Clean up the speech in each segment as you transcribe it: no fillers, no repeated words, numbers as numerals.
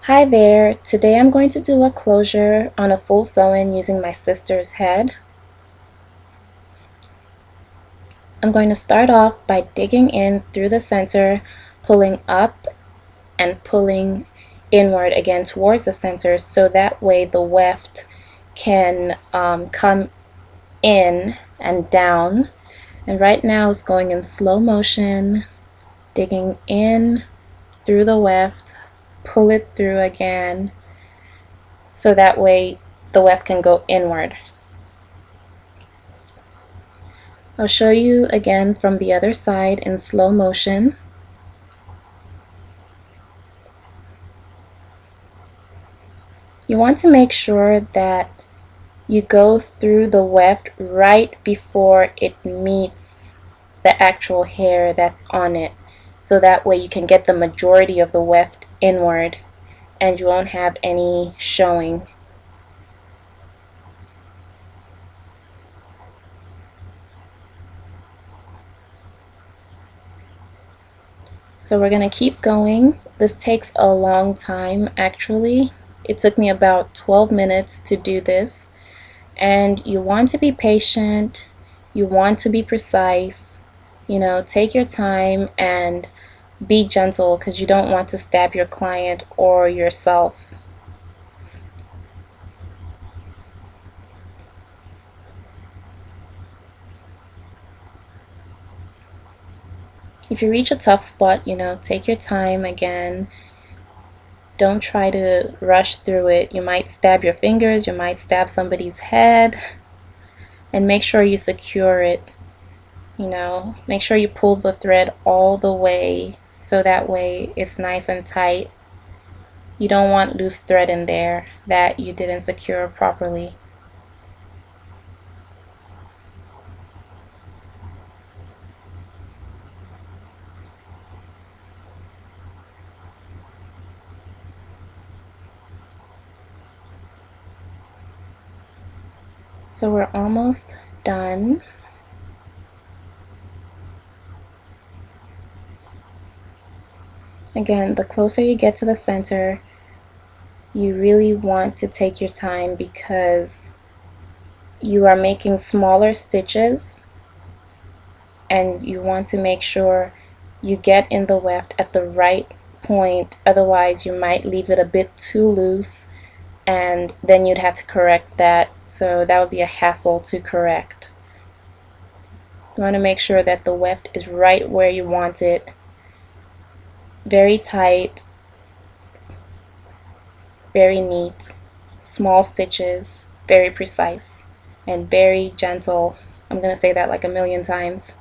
Hi there, today I'm going to do a closure on a full sew-in using my sister's head. I'm going to start off by digging in through the center, pulling up and pulling inward again towards the center so that way the weft can come in and down. And right now it's going in slow motion, digging in through the weft, pull it through again so that way the weft can go inward. I'll show you again from the other side in slow motion. You want to make sure that you go through the weft right before it meets the actual hair that's on it, so that way you can get the majority of the weft inward and you won't have any showing. So we're going to keep going. This takes a long time actually. It took me about 12 minutes to do this. And you want to be patient, you want to be precise, take your time and be gentle because you don't want to stab your client or yourself. If you reach a tough spot, take your time again. Don't try to rush through it. You might stab your fingers, you might stab somebody's head, and make sure you secure it. Make sure you pull the thread all the way so that way it's nice and tight. You don't want loose thread in there that you didn't secure properly. So we're almost done. Again, the closer you get to the center, you really want to take your time because you are making smaller stitches and you want to make sure you get in the weft at the right point, otherwise you might leave it a bit too loose and then you'd have to correct that, so that would be a hassle to correct. You want to make sure that the weft is right where you want it, very tight, very neat, small stitches, very precise, and very gentle. I'm going to say that like a million times.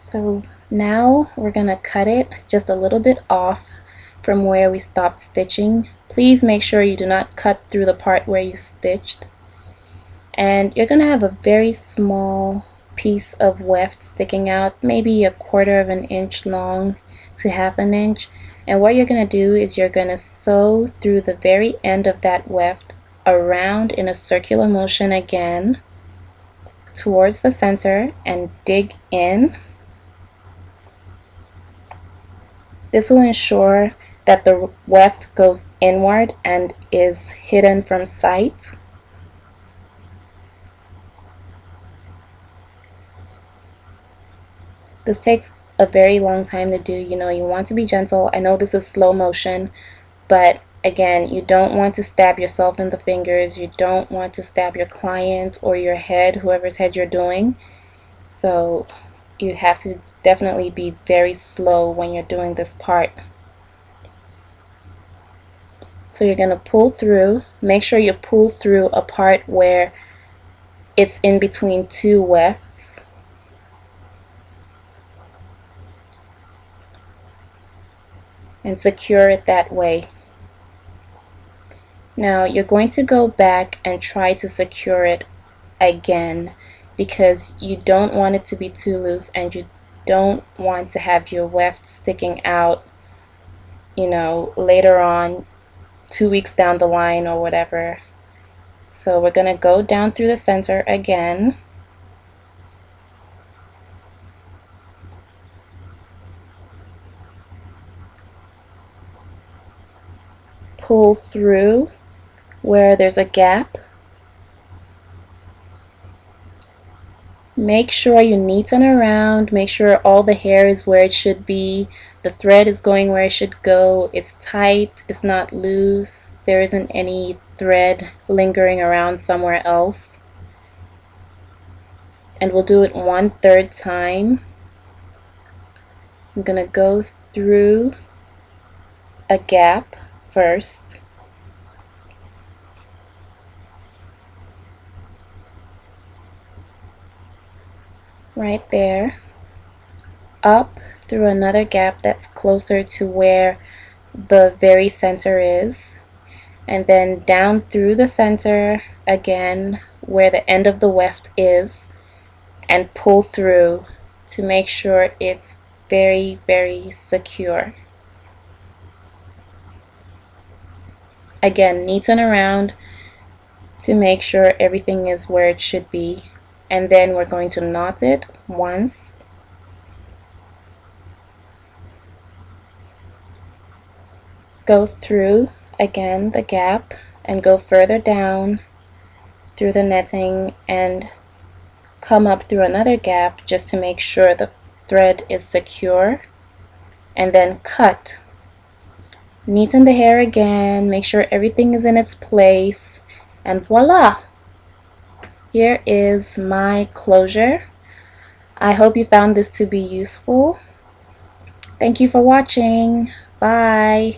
So now we're going to cut it just a little bit off from where we stopped stitching. Please make sure you do not cut through the part where you stitched. And you're going to have a very small piece of weft sticking out, maybe 1/4 of an inch long to 1/2 an inch. And what you're going to do is you're going to sew through the very end of that weft around in a circular motion again towards the center and dig in. This will ensure that the weft goes inward and is hidden from sight. This takes a very long time to do. You want to be gentle. I know this is slow motion, but again, you don't want to stab yourself in the fingers. You don't want to stab your client or your head, whoever's head you're doing. So you have to definitely be very slow when you're doing this part. So you're going to pull through. Make sure you pull through a part where it's in between two wefts. And secure it that way. Now you're going to go back and try to secure it again. because you don't want it to be too loose and you don't want to have your weft sticking out, you know, later on, 2 weeks down the line or whatever. So we're going to go down through the center again. Pull through where there's a gap. Make sure you neaten around, make sure all the hair is where it should be, the thread is going where it should go, it's tight, it's not loose, there isn't any thread lingering around somewhere else. And we'll do it 1/3 time. I'm going to go through a gap first. Right there. Up through another gap that's closer to where the very center is. And then down through the center again where the end of the weft is, and pull through to make sure it's very, very secure. Again, neaten around to make sure everything is where it should be. And then we're going to knot it once. Go through again the gap and go further down through the netting and come up through another gap just to make sure the thread is secure, and then cut. Neaten the hair again, make sure everything is in its place, and voila! Here is my closure. I hope you found this to be useful. Thank you for watching. Bye.